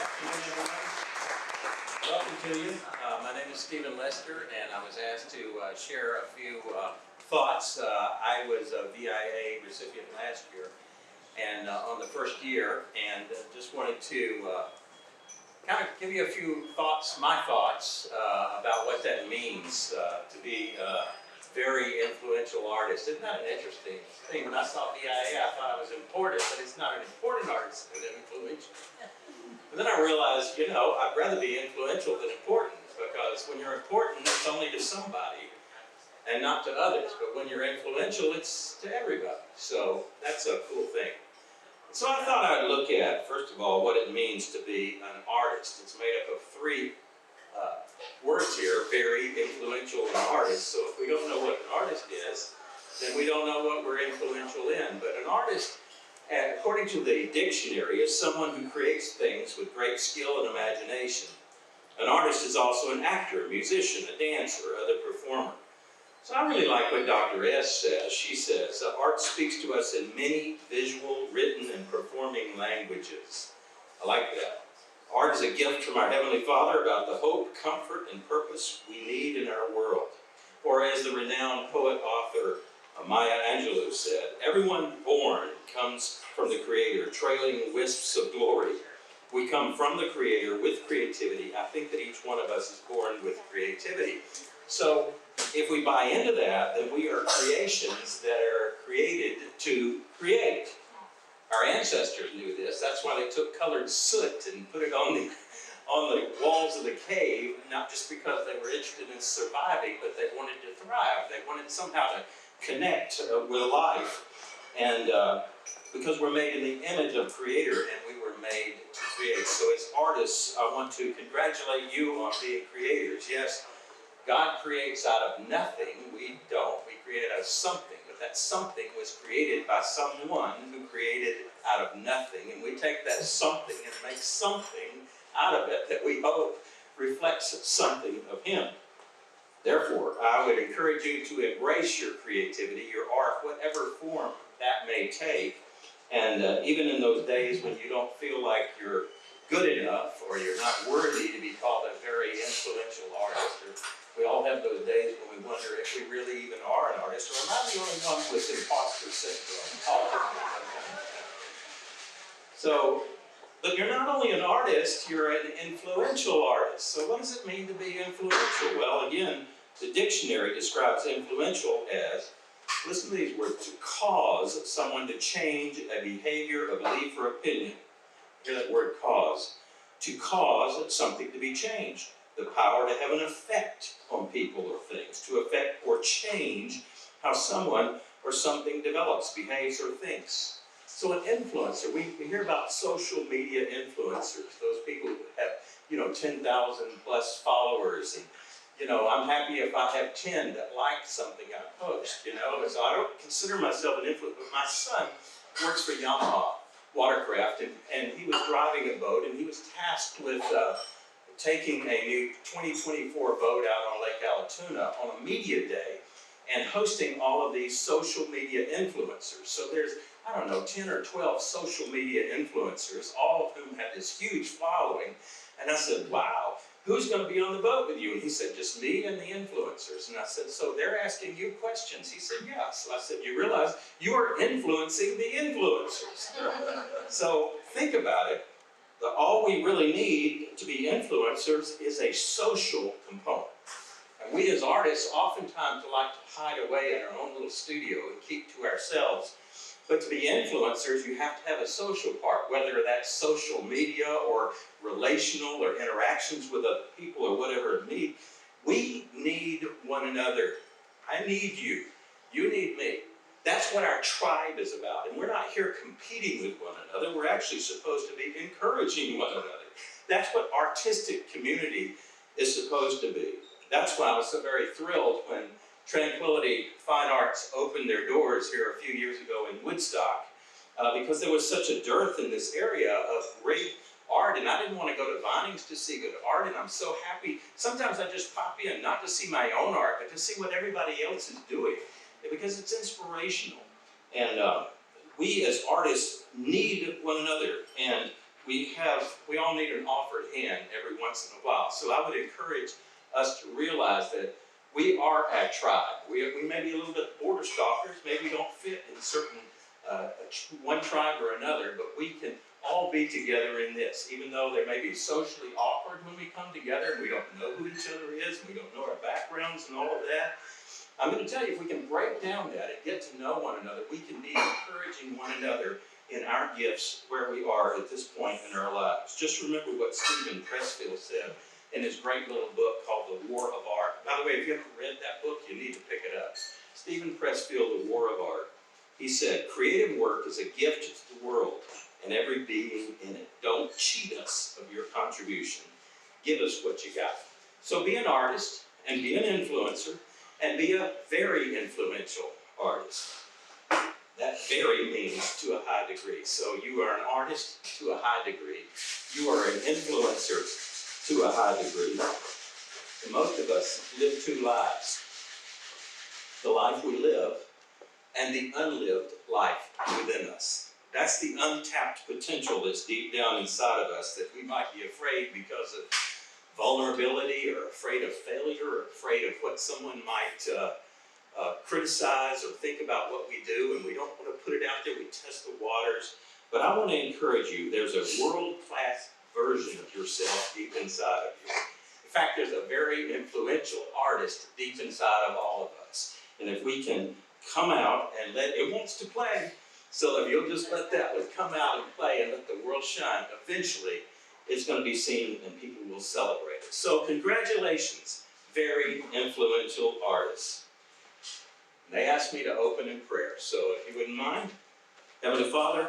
afternoon, everyone. Welcome to you. My name is Stephen Lester, and I was asked to share a few thoughts. I was a VIA recipient last year, and on the first year, and just wanted to kind of give you a few thoughts, my thoughts, about what that means to be a very influential artist. Isn't that an interesting thing? When I saw VIA, I thought I was important, but it's not an important artist, but influential. And then I realized, you know, I'd rather be influential than important, because when you're important, it's only to somebody and not to others. But when you're influential, it's to everybody. So that's a cool thing. So I thought I'd look at, first of all, what it means to be an artist. It's made up of three words here: very, influential, and artist. So if we don't know what an artist is, then we don't know what we're influential in. But an artist, according to the dictionary, is someone who creates things with great skill and imagination. An artist is also an actor, a musician, a dancer, other performer. So I really like what Dr. S says. She says, art speaks to us in many visual, written, and performing languages. I like that. Art is a gift from our Heavenly Father about the hope, comfort, and purpose we need in our world. Or as the renowned poet, author, Maya Angelou said, everyone born comes from the Creator, trailing wisps of glory. We come from the Creator with creativity. I think that each one of us is born with creativity. So if we buy into that, then we are creations that are created to create. Our ancestors knew this. That's why they took colored soot and put it on the walls of the cave, not just because they were interested in surviving, but they wanted to thrive. They wanted somehow to connect with life. And because we're made in the image of Creator, and we were made to create. So as artists, I want to congratulate you on being creators. Yes, God creates out of nothing. We don't. We create out of something. But that something was created by someone who created out of nothing. And we take that something and make something out of it that we hope reflects something of Him. Therefore, I would encourage you to embrace your creativity, your art, whatever form that may take. And even in those days when you don't feel like you're good enough or you're not worthy to be called a very influential artist, or we all have those days when we wonder if we really even are an artist, or am I the only one with imposter syndrome? So, but you're not only an artist, you're an influential artist. So what does it mean to be influential? Well, again, the dictionary describes influential as, listen to these words, to cause someone to change a behavior, a belief, or opinion. Hear that word cause. To cause something to be changed. The power to have an effect on people or things. To affect or change how someone or something develops, behaves, or thinks. So an influencer, we hear about social media influencers, those people who have, 10,000 plus followers. And, I'm happy if I have 10 that like something I post, So I don't consider myself an influencer, but my son works for Yamaha Watercraft, and he was driving a boat, and he was tasked with taking a new 2024 boat out on Lake Allatoona on a media day and hosting all of these social media influencers. So there's, 10 or 12 social media influencers, all of whom have this huge following. And I said, wow, who's going to be on the boat with you? And he said, just me and the influencers. And I said, so they're asking you questions? He said, yeah. So I said, you realize you are influencing the influencers. So think about it. All we really need to be influencers is a social component. And we as artists oftentimes like to hide away in our own little studio and keep to ourselves. But to be influencers, you have to have a social part, whether that's social media or relational or interactions with other people or whatever it may be. We need one another. I need you. You need me. That's what our tribe is about. And we're not here competing with one another. We're actually supposed to be encouraging one another. That's what artistic community is supposed to be. That's why I was so very thrilled when Tranquility Fine Arts opened their doors here a few years ago in Woodstock, because there was such a dearth in this area of great art, and I didn't want to go to Vinings to see good art, and I'm so happy. Sometimes I just pop in, not to see my own art, but to see what everybody else is doing, because it's inspirational. And we as artists need one another, and we all need an offered hand every once in a while. So I would encourage us to realize that we are a tribe. We may be a little bit border stalkers, maybe we don't fit in certain one tribe or another, but we can all be together in this, even though there may be socially awkward when we come together and we don't know who each other is and we don't know our backgrounds and all of that. I'm going to tell you, if we can break down that and get to know one another, we can be encouraging one another in our gifts where we are at this point in our lives. Just remember what Stephen Pressfield said in his great little book called The War of Art. By the way, if you haven't read that book, you need to pick it up. Stephen Pressfield, The War of Art. He said, creative work is a gift to the world and every being in it. Don't cheat us of your contribution. Give us what you got. So be an artist and be an influencer and be a very influential artist. That very means to a high degree. So you are an artist to a high degree. You are an influencer to a high degree. And most of us live two lives. The life we live and the unlived life within us. That's the untapped potential that's deep down inside of us that we might be afraid because of vulnerability or afraid of failure or afraid of what someone might criticize or think about what we do, and we don't want to put it out there. We test the waters. But I want to encourage you, there's a world-class version of yourself deep inside of you. In fact, there's a very influential artist deep inside of all of us. And if we can come out and let it wants to play, so if you'll just let that one come out and play and let the world shine, eventually it's going to be seen and people will celebrate it. So congratulations, very influential artists. They asked me to open in prayer, so if you wouldn't mind. Heavenly Father,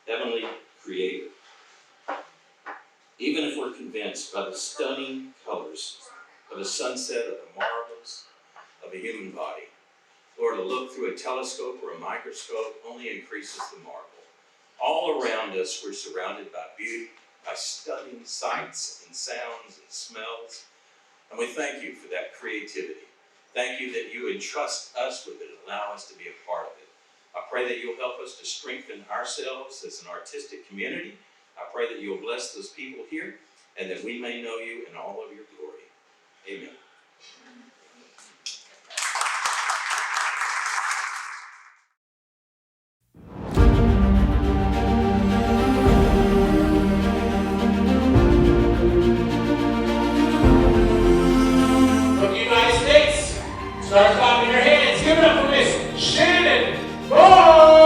Heavenly Creator, even if we're convinced by the stunning colors of a sunset, of the marvels of a human body, Lord, to look through a telescope or a microscope only increases the marvel. All around us, we're surrounded by beauty, by stunning sights and sounds and smells. And we thank you for that creativity. Thank you that you entrust us with it and allow us to be a part of it. I pray that you'll help us to strengthen ourselves as an artistic community. I pray that you'll bless those people here and that we may know you in all of your glory. Amen. Start clapping your hands. Give it up for Miss Shannon Barnes.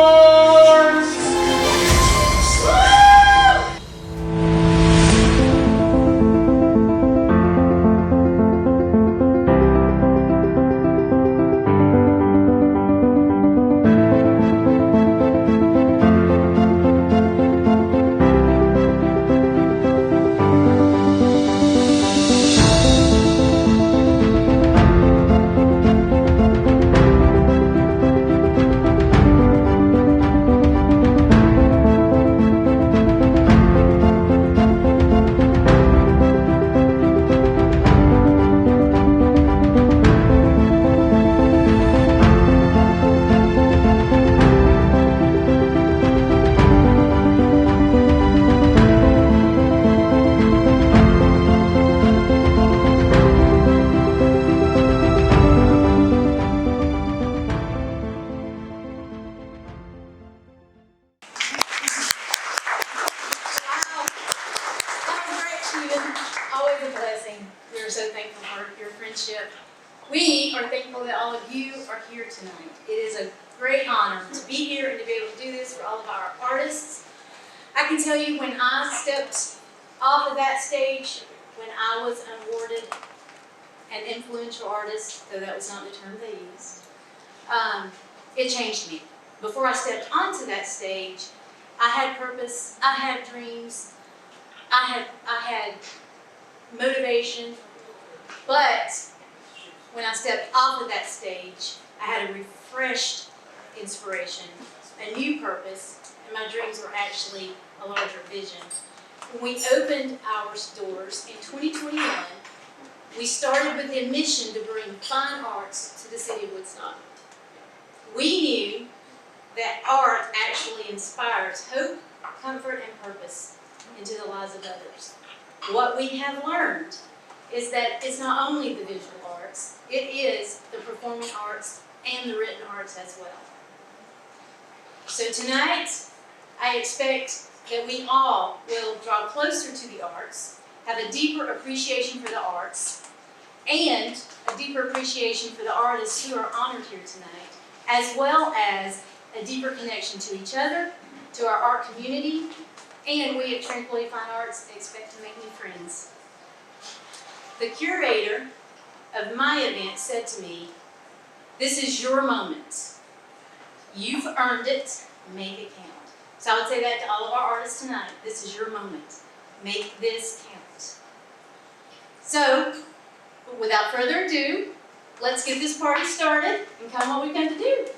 We are thankful that all of you are here tonight. It is a great honor to be here and to be able to do this for all of our artists. I can tell you when I stepped off of that stage, when I was awarded an influential artist, though that was not the term they used, it changed me. Before I stepped onto that stage, I had purpose, I had dreams, I had motivation, but when I stepped off of that stage, I had a refreshed inspiration, a new purpose, and my dreams were actually a larger vision. When we opened our doors in 2021, we started with the mission to bring fine arts to the city of Woodstock. We knew that art actually inspires hope, comfort, and purpose. into the lives of others. What we have learned is that it's not only the visual arts, it is the performing arts and the written arts as well. So tonight, I expect that we all will draw closer to the arts, have a deeper appreciation for the arts, and a deeper appreciation for the artists who are honored here tonight, as well as a deeper connection to each other, to our art community, and we at Tranquility Fine Arts expect to make new friends. The curator of my event said to me, "This is your moment. You've earned it, make it count." So I would say that to all of our artists tonight, this is your moment. Make this count. So, without further ado, let's get this party started and come what we've come to do.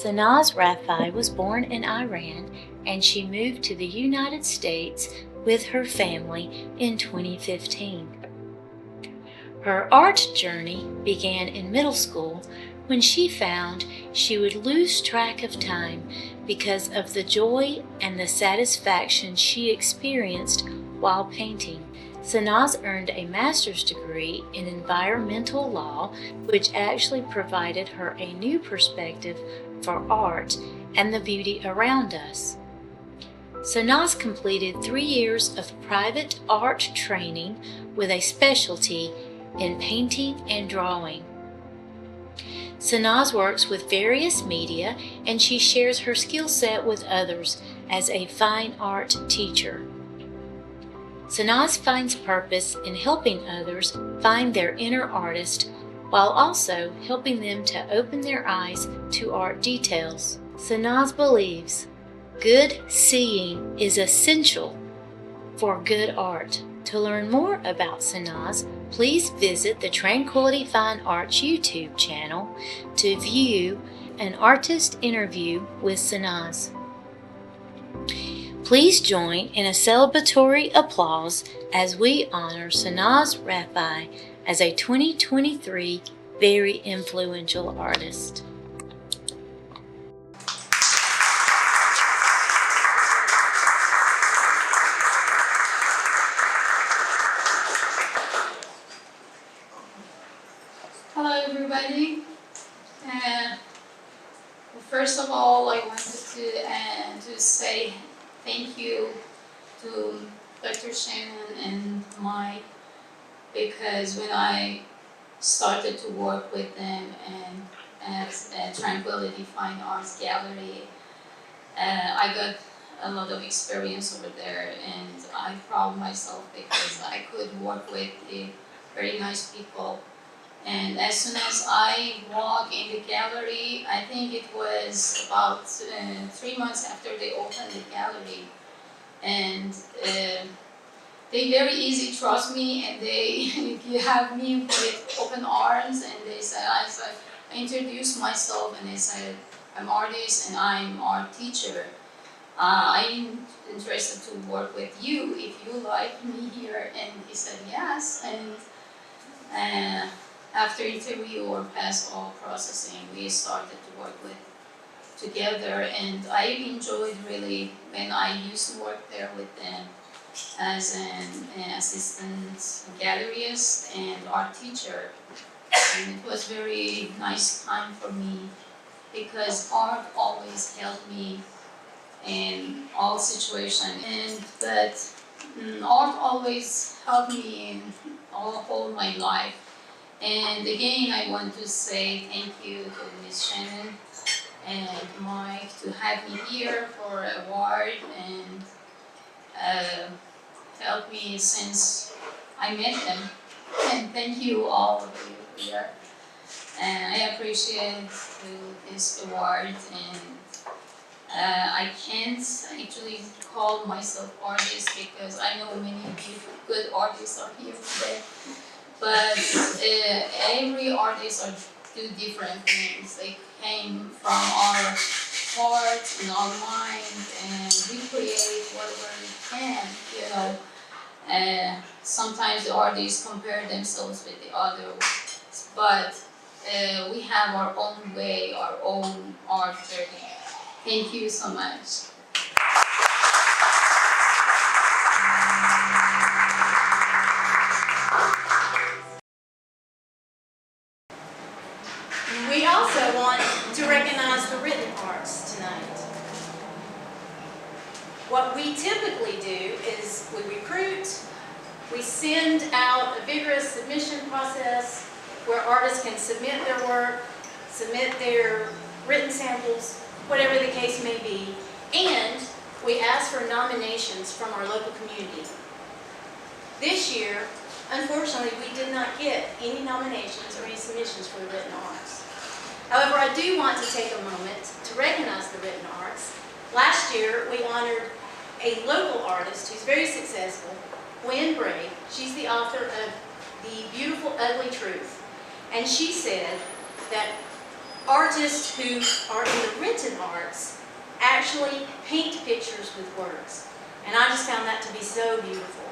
Sanaz Rafai was born in Iran and she moved to the United States with her family in 2015. Her art journey began in middle school when she found she would lose track of time because of the joy and the satisfaction she experienced while painting. Sanaz earned a master's degree in environmental law, which actually provided her a new perspective for art and the beauty around us. Sanaz completed 3 years of private art training with a specialty in painting and drawing. Sanaz works with various media and she shares her skill set with others as a fine art teacher. Sanaz finds purpose in helping others find their inner artist while also helping them to open their eyes to art details. Sanaz believes good seeing is essential for good art. To learn more about Sanaz, please visit the Tranquility Fine Arts YouTube channel to view an artist interview with Sanaz. Please join in a celebratory applause as we honor Sanaz Rafai as a 2023 very influential artist. Hello everybody. First of all, I wanted to say thank you to Dr. Shannon and Mike, because when I started to work with them and at Tranquility Fine Arts Gallery, I got a lot of experience over there, and I'm proud of myself because I could work with very nice people. And as soon as I walked in the gallery, I think it was about 3 months after they opened the gallery, and they very easy trust me, and they have me with open arms, and they said, I introduced myself and I said, I'm artist and I'm art teacher. I'm interested to work with you if you like me here. And he said yes, and after interview or past all processing, we started to work together, and I enjoyed really when I used to work there with them as an assistant gallerist and art teacher. And it was very nice time for me because art always helped me in all situations. But art always helped me in all my life. And again, I want to say thank you to Ms. Shannon and Mike to have me here for an award and help me since I met them. And thank you all of you here. and I appreciate this award. And I can't actually call myself artist because I know many good artists are here today. But every artist do different things. They came from our heart and our mind, and we create whatever we can, you know. Sometimes the artists compare themselves with the others, but we have our own way, our own art journey. Thank you so much. We also want to recognize the written arts tonight. What we typically do is we recruit, we send out a vigorous submission process where artists can submit their work, submit their written samples, whatever the case may be, and we ask for nominations from our local community. This year, unfortunately, we did not get any nominations or any submissions for the written arts. However, I do want to take a moment to recognize the written arts. Last year, we honored a local artist who's very successful, Gwen Bray. She's the author of The Beautiful Ugly Truth. And she said that artists who are in the written arts actually paint pictures with words. And I just found that to be so beautiful.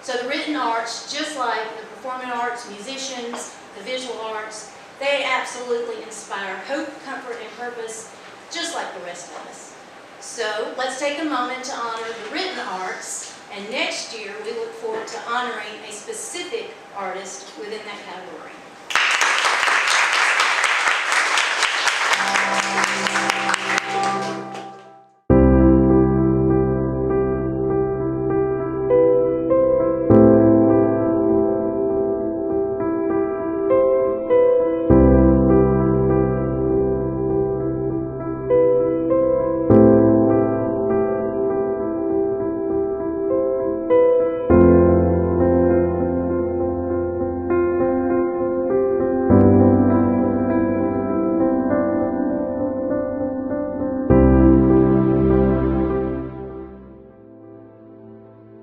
So the written arts, just like the performing arts, musicians, the visual arts, they absolutely inspire hope, comfort, and purpose, just like the rest of us. So let's take a moment to honor the written arts, and next year we look forward to honoring a specific artist within that category.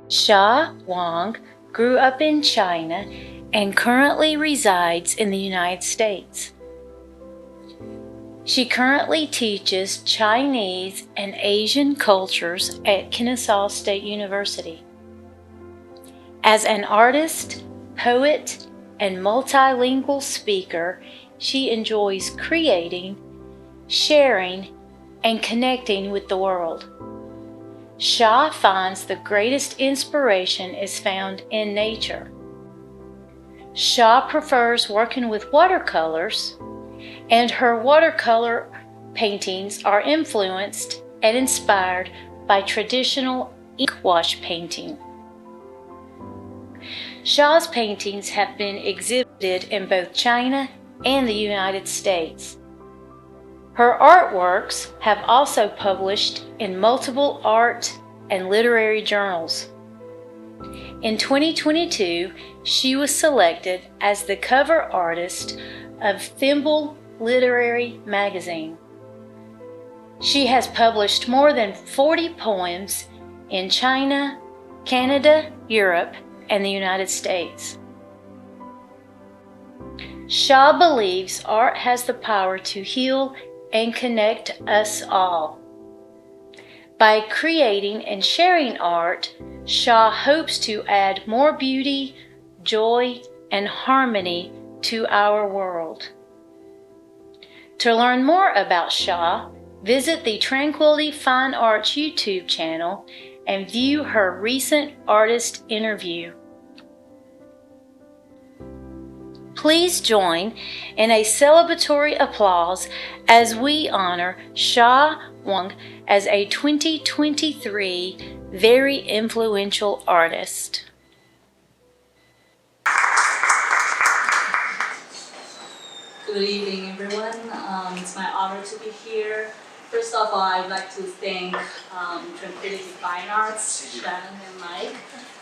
Xia Wang grew up in China and currently resides in the United States. She currently teaches Chinese and Asian cultures at Kennesaw State University. As an artist, poet, and multilingual speaker, she enjoys creating, sharing, and connecting with the world. Xia finds the greatest inspiration is found in nature. Xia prefers working with watercolors, and her watercolor paintings are influenced and inspired by traditional ink wash painting. Xia's paintings have been exhibited in both China and the United States. Her artworks have also published in multiple art and literary journals. In 2022, she was selected as the cover artist of Thimble Literary Magazine. She has published more than 40 poems in China, Canada, Europe, and the United States. Xia believes art has the power to heal and connect us all. By creating and sharing art, Xia hopes to add more beauty, joy, and harmony to our world. To learn more about Xia, visit the Tranquility Fine Arts YouTube channel and view her recent artist interview. Please join in a celebratory applause as we honor Xia Wang as a 2023 very influential artist. Good evening, everyone. It's my honor to be here. First of all, I'd like to thank Tranquility Fine Arts, Shannon and Mike,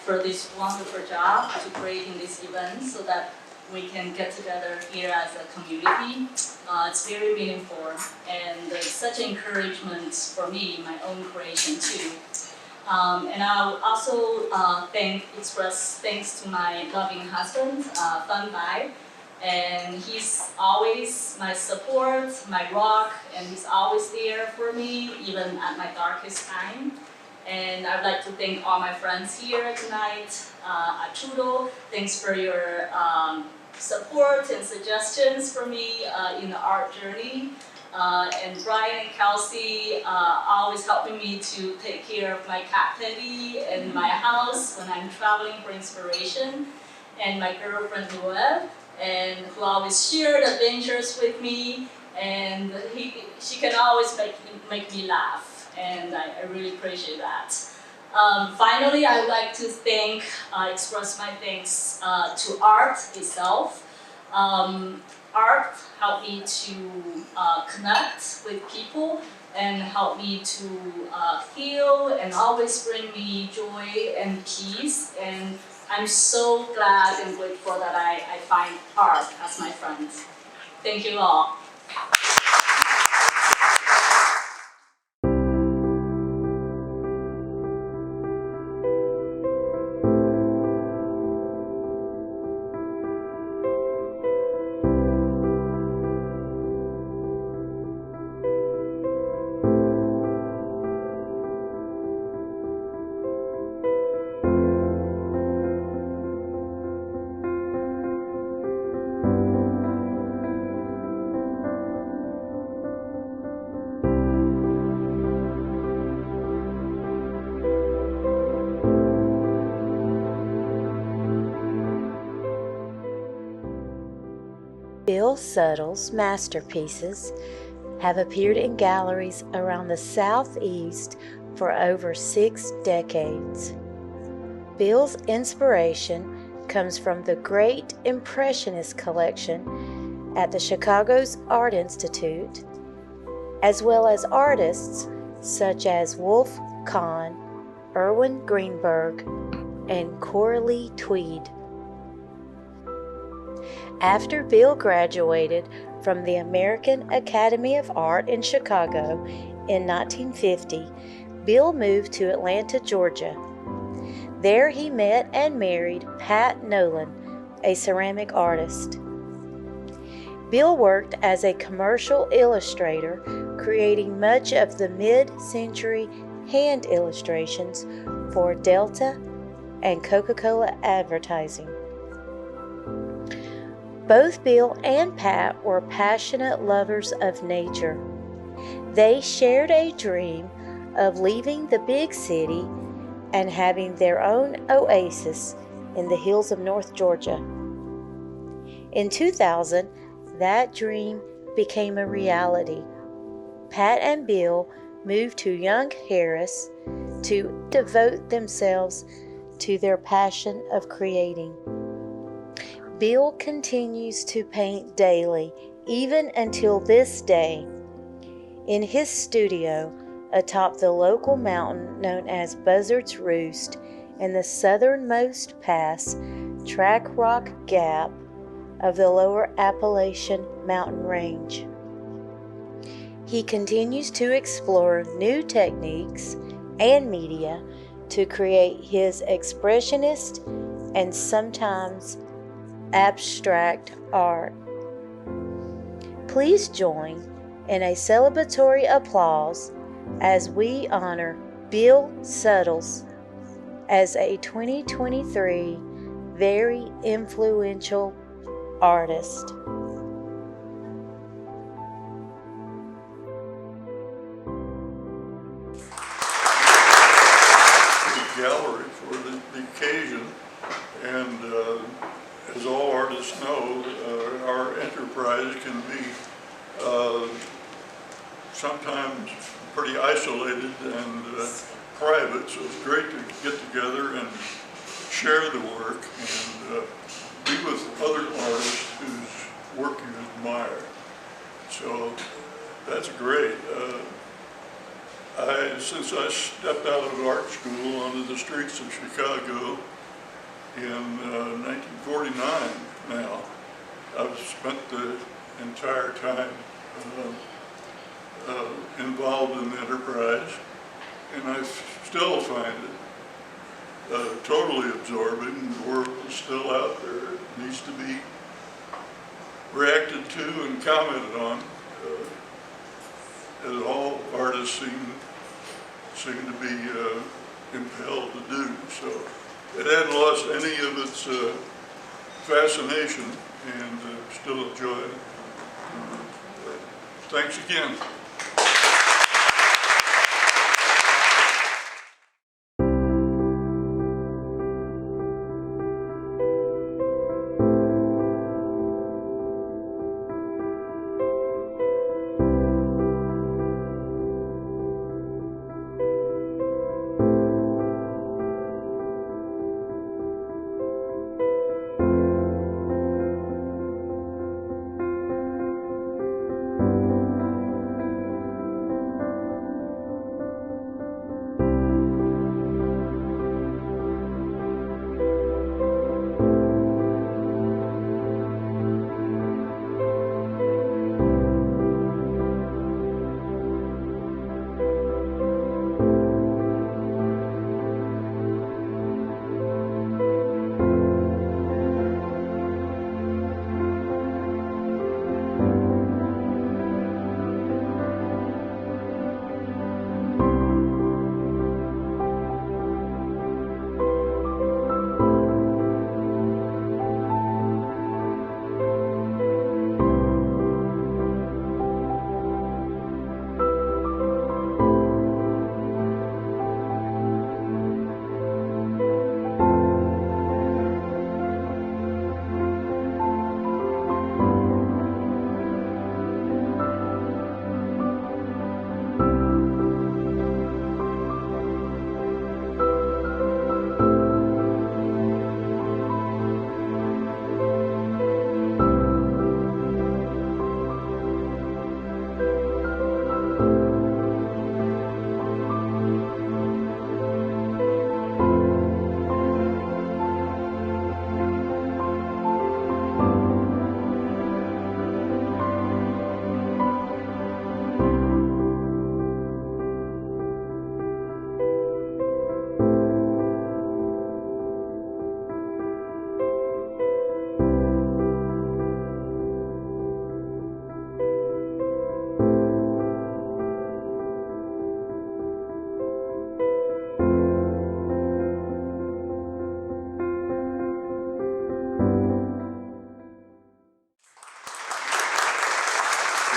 for this wonderful job to creating this event so that we can get together here as a community. It's very meaningful, and it's such encouragement for me in my own creation too. And I'll also express thanks to my loving husband, Fun Bai. And he's always my support, my rock, and he's always there for me, even at my darkest time. And I'd like to thank all my friends here tonight at Trudeau. Thanks for your support and suggestions for me in the art journey. And Brian and Kelsey always helping me to take care of my cat Teddy and my house when I'm traveling for inspiration. And my girlfriend Noelle, and who always shared adventures with me, and she can always make me laugh, and I really appreciate that. Finally, I would like to express my thanks to art itself. Art helped me to connect with people and help me to heal and always bring me joy and peace. And I'm so glad and grateful that I find art as my friend. Thank you all. Bill Suttles' masterpieces have appeared in galleries around the Southeast for over 6 decades. Bill's inspiration comes from the Great Impressionist collection at the Chicago's Art Institute, as well as artists such as Wolf Kahn, Erwin Greenberg, and Coralie Tweed. After Bill graduated from the American Academy of Art in Chicago in 1950, Bill moved to Atlanta, Georgia. There he met and married Pat Nolan, a ceramic artist. Bill worked as a commercial illustrator, creating much of the mid-century hand illustrations for Delta and Coca-Cola advertising. Both Bill and Pat were passionate lovers of nature. They shared a dream of leaving the big city and having their own oasis in the hills of North Georgia. In 2000, that dream became a reality. Pat and Bill moved to Young Harris to devote themselves to their passion of creating. Bill continues to paint daily, even until this day, in his studio atop the local mountain known as Buzzard's Roost in the southernmost pass, Track Rock Gap of the Lower Appalachian Mountain Range. He continues to explore new techniques and media to create his expressionist and sometimes abstract art. Please join in a celebratory applause as we honor Bill Suttles as a 2023 very influential artist. Gallery for the occasion, and as all artists know, our enterprise can be sometimes pretty isolated and private, so it's great to get together and share the work and be with other artists whose work you admire. So that's great. Since I stepped out of art school onto the streets of Chicago in 1949 now, I've spent the entire time involved in the enterprise, and I still find it totally absorbing. The world is still out there. It needs to be reacted to and commented on, as all artists seem to be impelled to do. So it hadn't lost any of its fascination, and still enjoy it. Thanks again.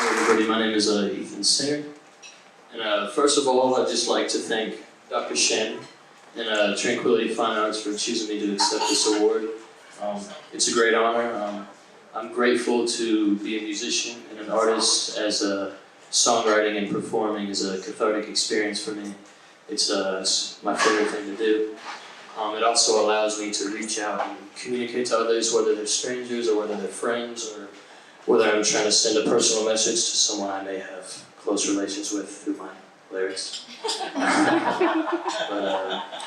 Everybody, my name is Ethan Singer, and first of all, I'd just like to thank Dr. Shen and Tranquility Fine Arts for choosing me to accept this award. It's a great honor. I'm grateful to be a musician and an artist, as songwriting and performing is a cathartic experience for me. It's my favorite thing to do. It also allows me to reach out and communicate to others, whether they're strangers or whether they're friends, or whether I'm trying to send a personal message to someone I may have close relations with through my lyrics.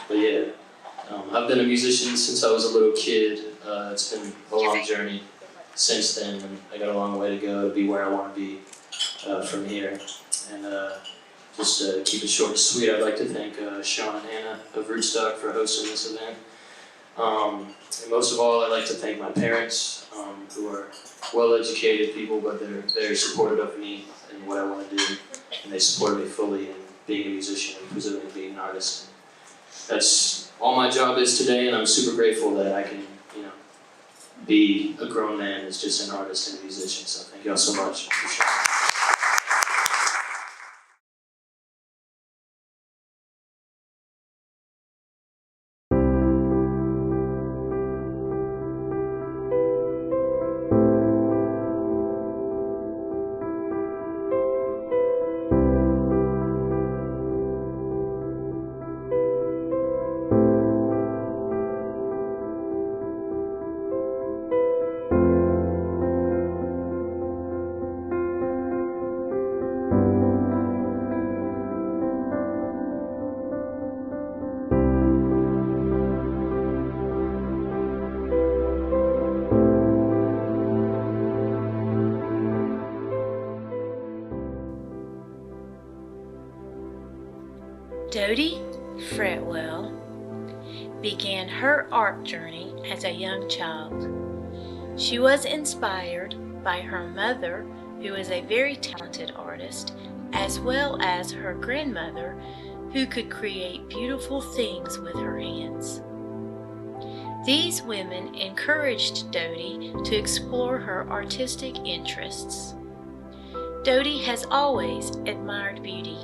but yeah, I've been a musician since I was a little kid. It's been a long journey since then, and I got a long way to go to be where I want to be from here. And just to keep it short and sweet, I'd like to thank Sean and Hannah of Rootstock for hosting this event. And most of all, I'd like to thank my parents, who are well-educated people, but they're very supportive of me and what I want to do, and they support me fully in being a musician and presumably being an artist. That's all my job is today, and I'm super grateful that I can, be a grown man as just an artist and a musician. So thank you all so much. Dodie Fretwell began her art journey as a young child. She was inspired by her mother, who is a very talented artist, as well as her grandmother, who could create beautiful things with her hands. These women encouraged Dodie to explore her artistic interests. Dodie has always admired beauty,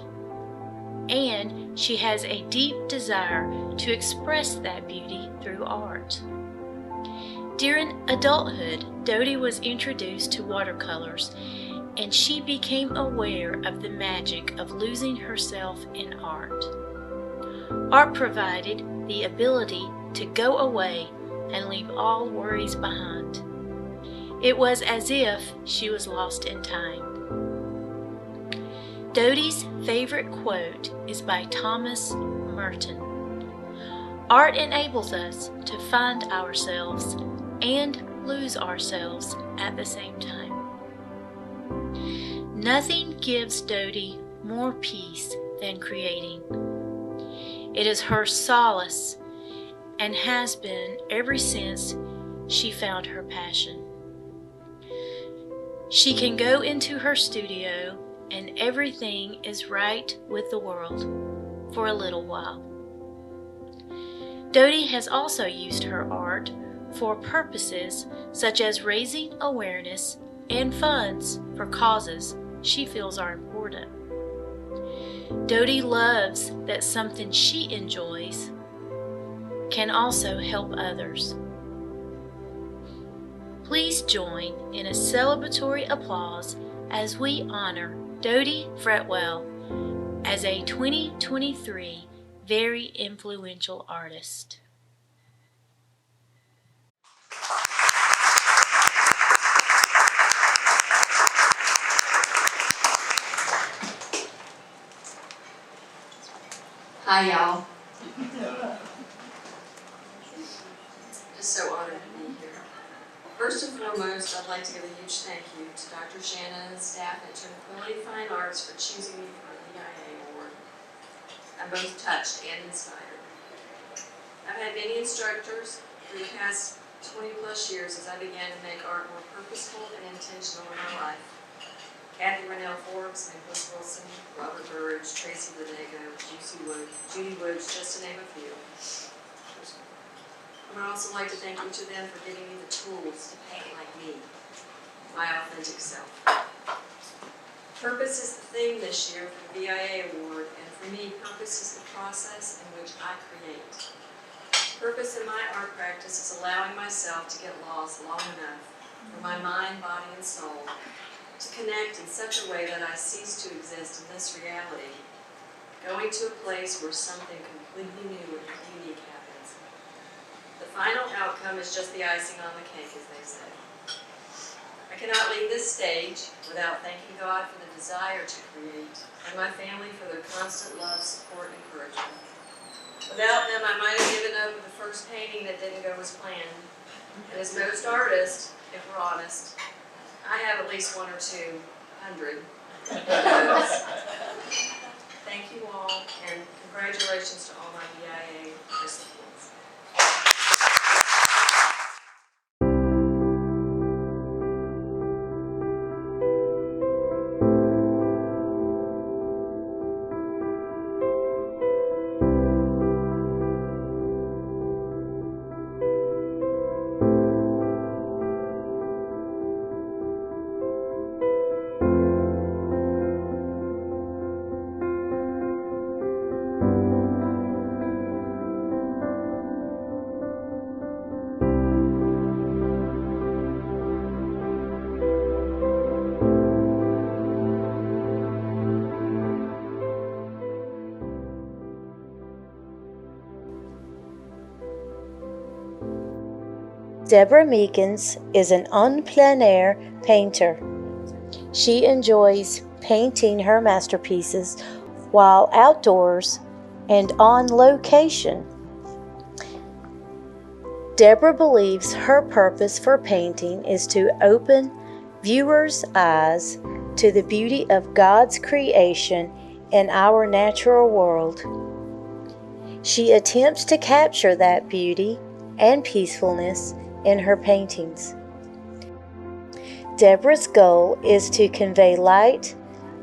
and she has a deep desire to express that beauty through art. During adulthood, Dodie was introduced to watercolors, and she became aware of the magic of losing herself in art. Art provided the ability to go away and leave all worries behind. It was as if she was lost in time. Dodie's favorite quote is by Thomas Merton. Art enables us to find ourselves and lose ourselves at the same time. Nothing gives Dodie more peace than creating. It is her solace and has been ever since she found her passion. She can go into her studio and everything is right with the world for a little while. Dodie has also used her art for purposes such as raising awareness and funds for causes she feels are important. Dodie loves that something she enjoys can also help others. Please join in a celebratory applause as we honor Dodie Fretwell as a 2023 very influential artist. Hi, y'all. Just so honored to be here. First and foremost, I'd like to give a huge thank you to Dr. Shanna and staff at Tranquility Fine Arts for choosing me for the VIA Award. I'm both touched and inspired. I've had many instructors for the past 20 plus years as I began to make art more purposeful and intentional in my life. Kathy Rennell Forbes, Nicholas Wilson, Robert Burridge, Tracy Ledego, Judy Woods, just to name a few. I would also like to thank each of them for giving me the tools to paint like me, my authentic self. Purpose is the theme this year for the VIA Award, and for me, purpose is the process in which I create. Purpose in my art practice is allowing myself to get lost long enough for my mind, body, and soul to connect in such a way that I cease to exist in this reality, going to a place where something completely new and unique happens. The final outcome is just the icing on the cake, as they say. I cannot leave this stage without thanking God for the desire to create, and my family for their constant love, support, and encouragement. Without them, I might have given up with the first painting that didn't go as planned. And as most artists, if we're honest, I have at least 1 or 200. Thank you all, and congratulations to all my VIA recipients. Deborah Meekins is an en plein air painter. She enjoys painting her masterpieces while outdoors and on location. Deborah believes her purpose for painting is to open viewers' eyes to the beauty of God's creation in our natural world. She attempts to capture that beauty and peacefulness in her paintings. Deborah's goal is to convey light,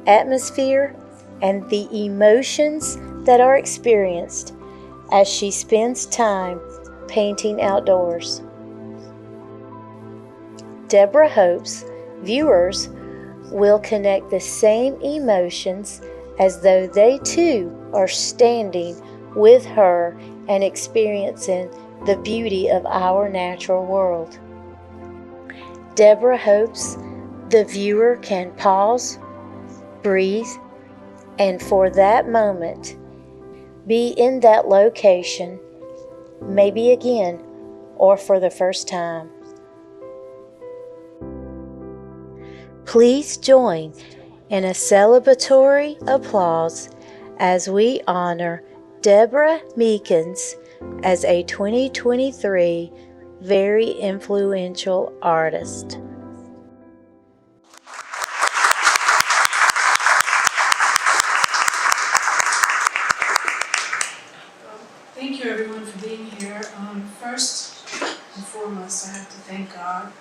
atmosphere, and the emotions that are experienced as she spends time painting outdoors. Deborah hopes viewers will connect the same emotions as though they too are standing with her and experiencing the beauty of our natural world. Deborah hopes the viewer can pause, breathe, and for that moment be in that location, maybe again or for the first time. Please join in a celebratory applause as we honor Deborah Meekins as a 2023 very influential artist. Thank you everyone for being here. First and foremost, I have to thank God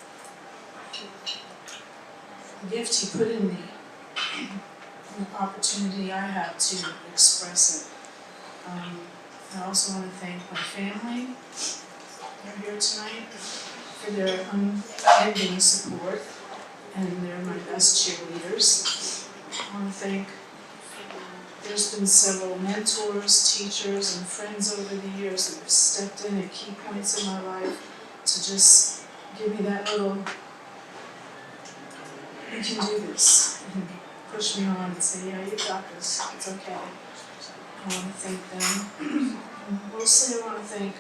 for the gift He put in me and the opportunity I have to express it. I also want to thank my family. They're here tonight for their unending support, and they're my best cheerleaders. I want to thank, there's been several mentors, teachers, and friends over the years that have stepped in at key points in my life to just give me that little, you can do this, and push me on and say, yeah, you got this, it's okay. I want to thank them. And mostly I want to thank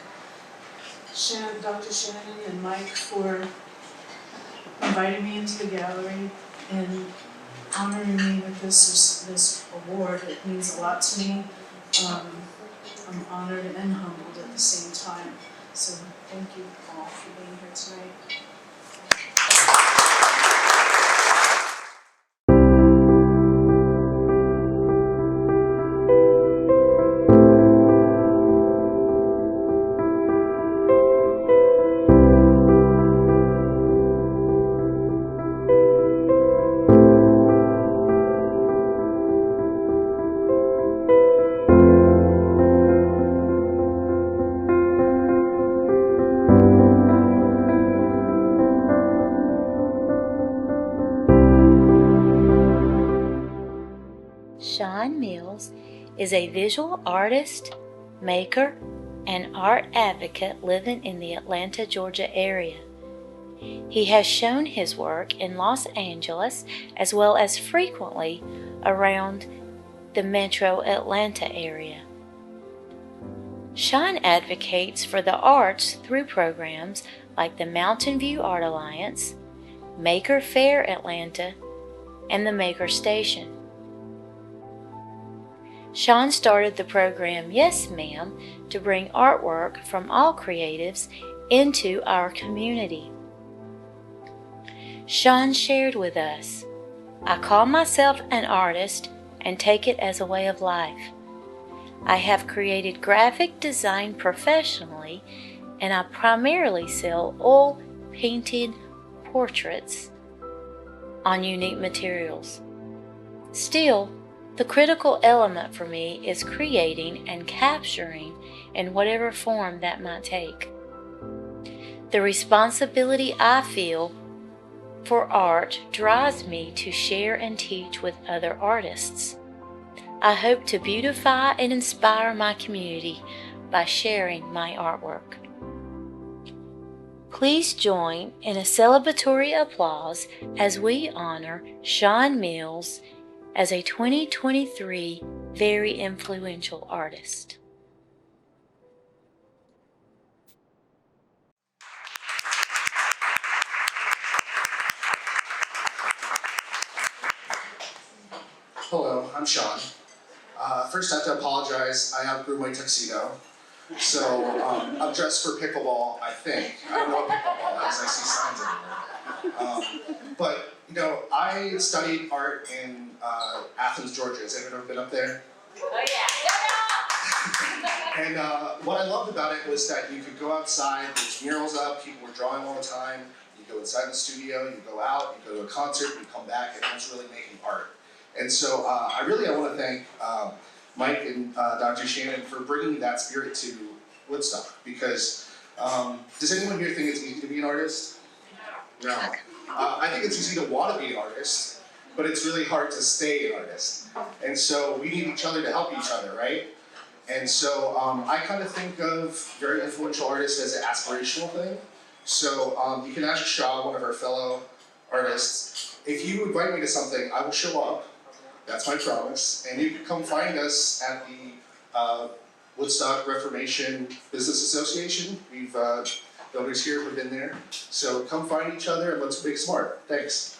Dr. Shannon and Mike for inviting me into the gallery and honoring me with this award. It means a lot to me. I'm honored and humbled at the same time. So thank you all for being here tonight. Sean Mills is a visual artist, maker, and art advocate living in the Atlanta, Georgia area. He has shown his work in Los Angeles as well as frequently around the metro Atlanta area. Sean advocates for the arts through programs like the Mountain View Art Alliance, Maker Fair Atlanta, and the Maker Station. Sean started the program Yes Ma'am to bring artwork from all creatives into our community. Sean shared with us, "I call myself an artist and take it as a way of life. I have created graphic design professionally, and I primarily sell oil-painted portraits on unique materials. Still, the critical element for me is creating and capturing in whatever form that might take. The responsibility I feel for art drives me to share and teach with other artists. I hope to beautify and inspire my community by sharing my artwork." Please join in a celebratory applause as we honor Sean Mills as a 2023 very influential artist. Hello, I'm Sean. First I have to apologize, I outgrew my tuxedo. So I'm dressed for pickleball, I think. I don't know what pickleball is, I see signs everywhere. But, you know, I studied art in Athens, Georgia. Has anyone ever been up there? Oh yeah. And what I loved about it was that you could go outside, there's murals up, people were drawing all the time. You go inside the studio, you go out, you go to a concert, you come back, and everyone's really making art. And so I want to thank Mike and Dr. Shannon for bringing that spirit to Woodstock, because does anyone here think it's easy to be an artist? No. I think it's easy to want to be an artist, but it's really hard to stay an artist. And so we need each other to help each other, right? And so I kind of think of very influential artists as an aspirational thing. So you can ask Shaw, one of our fellow artists, if you invite me to something, I will show up. That's my promise. And you can come find us at the Woodstock Reformation Business Association. We've nobody's here, we've been there. So come find each other and let's make smart. Thanks.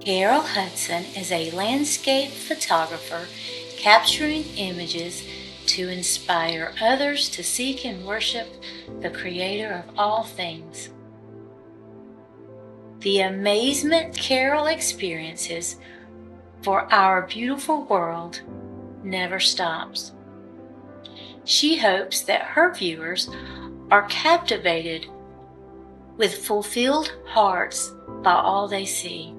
Carol Hudson is a landscape photographer capturing images to inspire others to seek and worship the Creator of all things. The amazement Carol experiences for our beautiful world never stops. She hopes that her viewers are captivated with fulfilled hearts by all they see.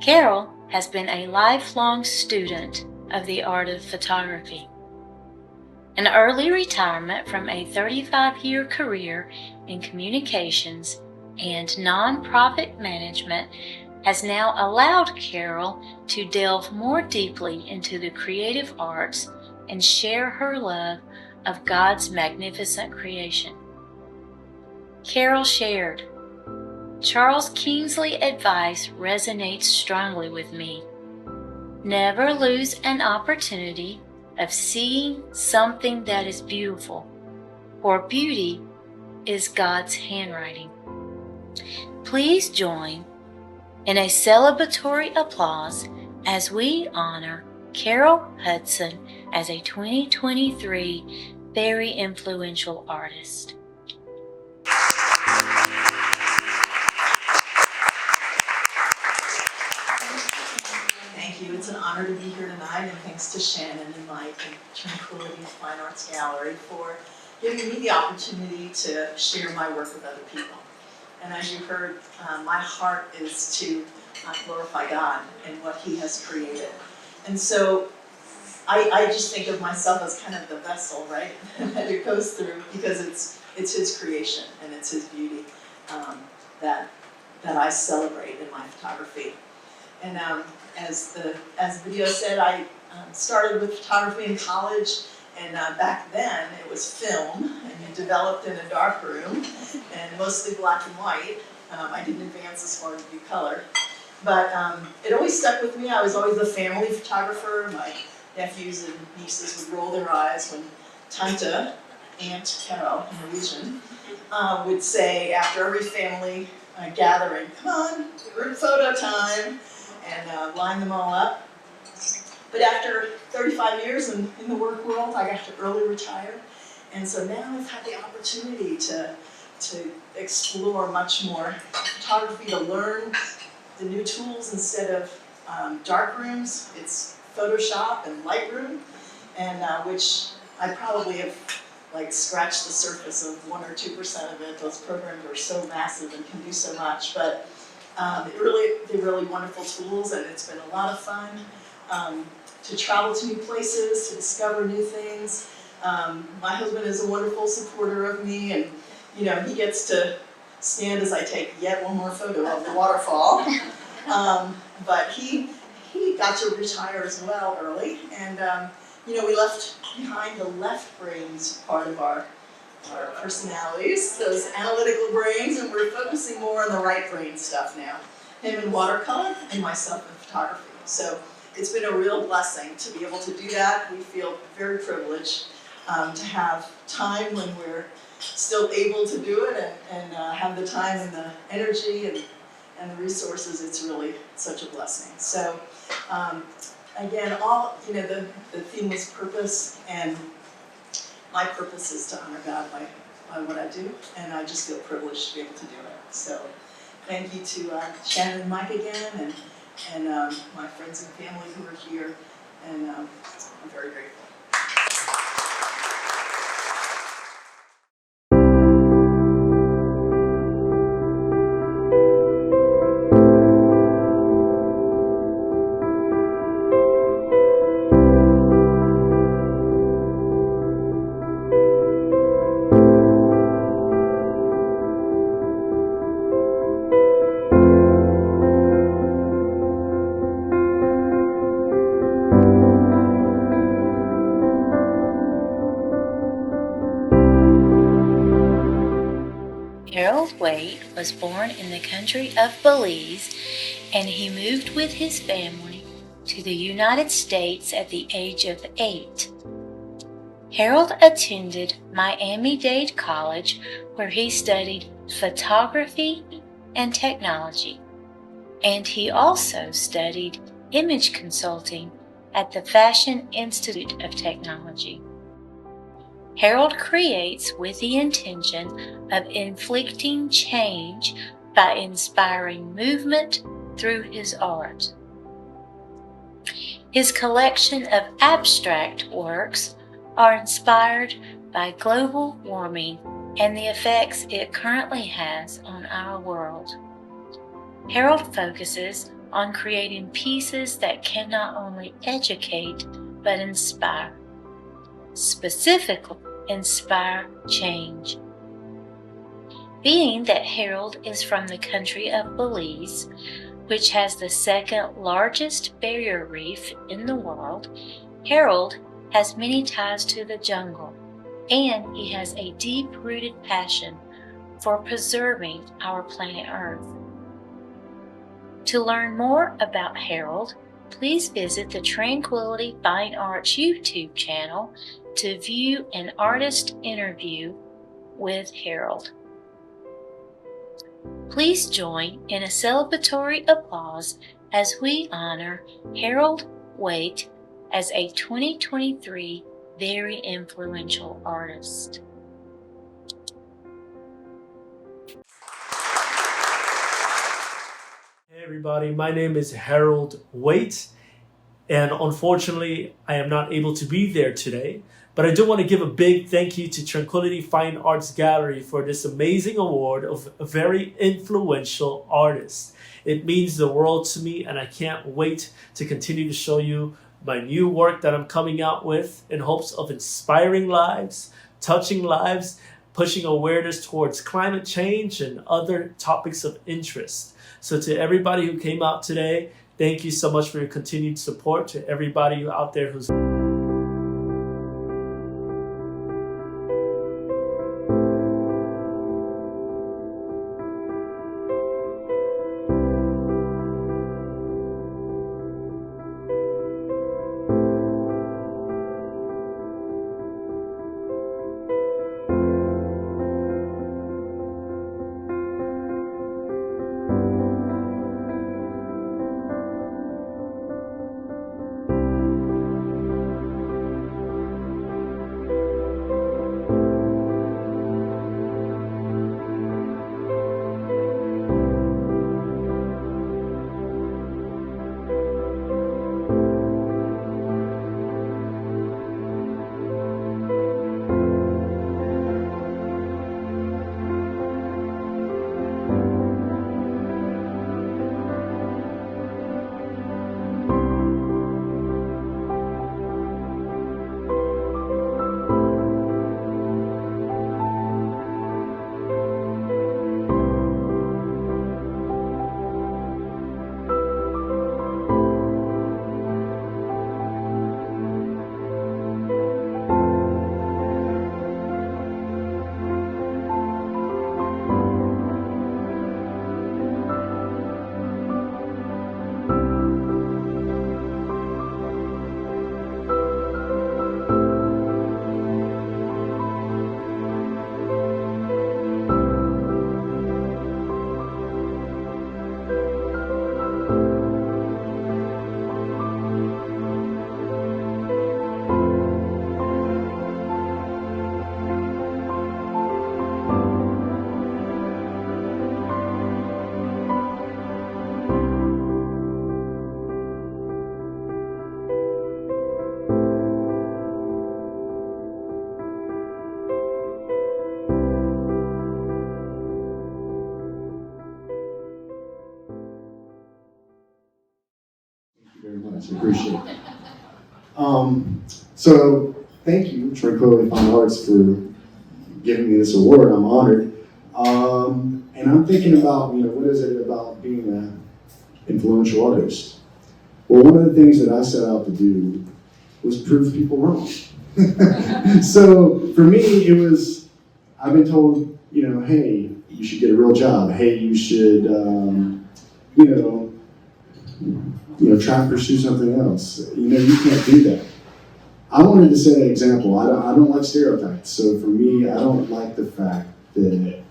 Carol has been a lifelong student of the art of photography. An early retirement from a 35-year career in communications and nonprofit management has now allowed Carol to delve more deeply into the creative arts and share her love of God's magnificent creation. Carol shared, "Charles Kingsley's advice resonates strongly with me. Never lose an opportunity of seeing something that is beautiful, for beauty is God's handwriting." Please join in a celebratory applause as we honor Carol Hudson as a 2023 very influential artist. Thank you. It's an honor to be here tonight, and thanks to Shannon and Mike and Tranquility Fine Arts Gallery for giving me the opportunity to share my work with other people. And as you heard, my heart is to glorify God and what He has created. And so I just think of myself as kind of the vessel, right, that it goes through, because it's His creation and it's His beauty that I celebrate in my photography. And as the video said, I started with photography in college, and back then it was film, and you developed in a dark room, and mostly black and white. I didn't advance as far as do color, but it always stuck with me. I was always a family photographer. My nephews and nieces would roll their eyes when Tante, Aunt Carol, Norwegian, would say after every family gathering, "Come on, group photo time," and line them all up. But after 35 years in the work world, I got to early retire. And so now I've had the opportunity to explore much more photography, to learn the new tools instead of dark rooms. It's Photoshop and Lightroom, and which I probably have like scratched the surface of 1 or 2% of it. Those programs are so massive and can do so much, but they're really wonderful tools, and it's been a lot of fun to travel to new places, to discover new things. My husband is a wonderful supporter of me, and he gets to stand as I take yet one more photo of the waterfall. But he got to retire as well early, and we left behind the left brains part of our personalities, those analytical brains, and we're focusing more on the right brain stuff now. him in watercolor and myself in photography. So it's been a real blessing to be able to do that. We feel very privileged to have time when we're still able to do it and have the time and the energy and the resources. It's really such a blessing. So again, the theme was purpose, and my purpose is to honor God by what I do, and I just feel privileged to be able to do it. So thank you to Shannon and Mike again, and my friends and family who are here, and I'm very grateful. Harold Waite was born in the country of Belize, and he moved with his family to the United States at the age of 8. Harold attended Miami-Dade College, where he studied photography and technology, and he also studied image consulting at the Fashion Institute of Technology. Harold creates with the intention of inflicting change by inspiring movement through his art. His collection of abstract works are inspired by global warming and the effects it currently has on our world. Harold focuses on creating pieces that can not only educate but inspire. Specifically, inspire change. Being that Harold is from the country of Belize, which has the second largest barrier reef in the world, Harold has many ties to the jungle, and he has a deep-rooted passion for preserving our planet Earth. To learn more about Harold, please visit the Tranquility Fine Arts YouTube channel to view an artist interview with Harold. Please join in a celebratory applause as we honor Harold Waite as a 2023 very influential artist. Hey everybody, my name is Harold Waite, and unfortunately I am not able to be there today, but I do want to give a big thank you to Tranquility Fine Arts Gallery for this amazing award of a very influential artist. It means the world to me, and I can't wait to continue to show you my new work that I'm coming out with in hopes of inspiring lives, touching lives, pushing awareness towards climate change and other topics of interest. So to everybody who came out today, thank you so much for your continued support. To everybody out there who's much. I appreciate it. So thank you, Tranquility Fine Arts, for giving me this award. I'm honored. And I'm thinking about, what is it about being an influential artist? Well, one of the things that I set out to do was prove people wrong. So for me, it was, I've been told, hey, you should get a real job. Hey, you should, try and pursue something else. You can't do that. I wanted to set an example. I don't like stereotypes. So for me, I don't like the fact that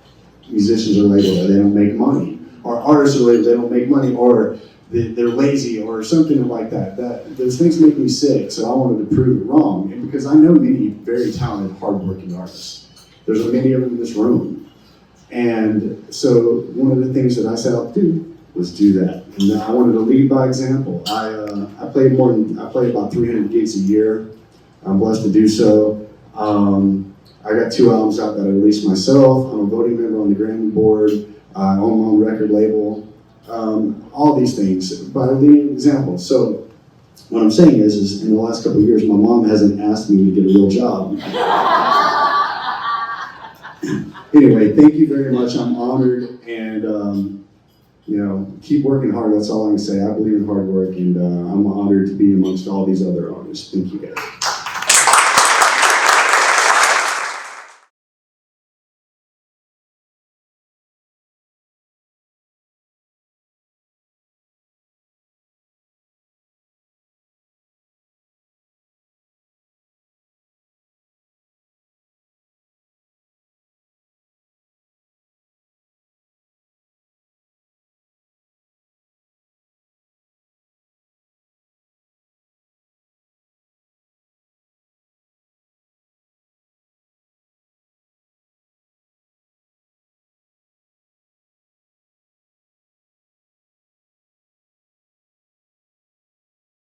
musicians are labeled that they don't make money, or artists are labeled they don't make money, or they're lazy, or something like that. Those things make me sick, so I wanted to prove it wrong. And because I know many very talented, hardworking artists. There's many of them in this room. And so one of the things that I set out to do was do that. And I wanted to lead by example. I play about 300 gigs a year. I'm blessed to do so. I got 2 albums out that I released myself. I'm a voting member on the Grammy board. I own my own record label. All these things, by leading example. So what I'm saying is in the last couple of years, my mom hasn't asked me to get a real job. Anyway, thank you very much. I'm honored, and keep working hard. That's all I'm gonna say. I believe in hard work, and I'm honored to be amongst all these other artists. Thank you, guys.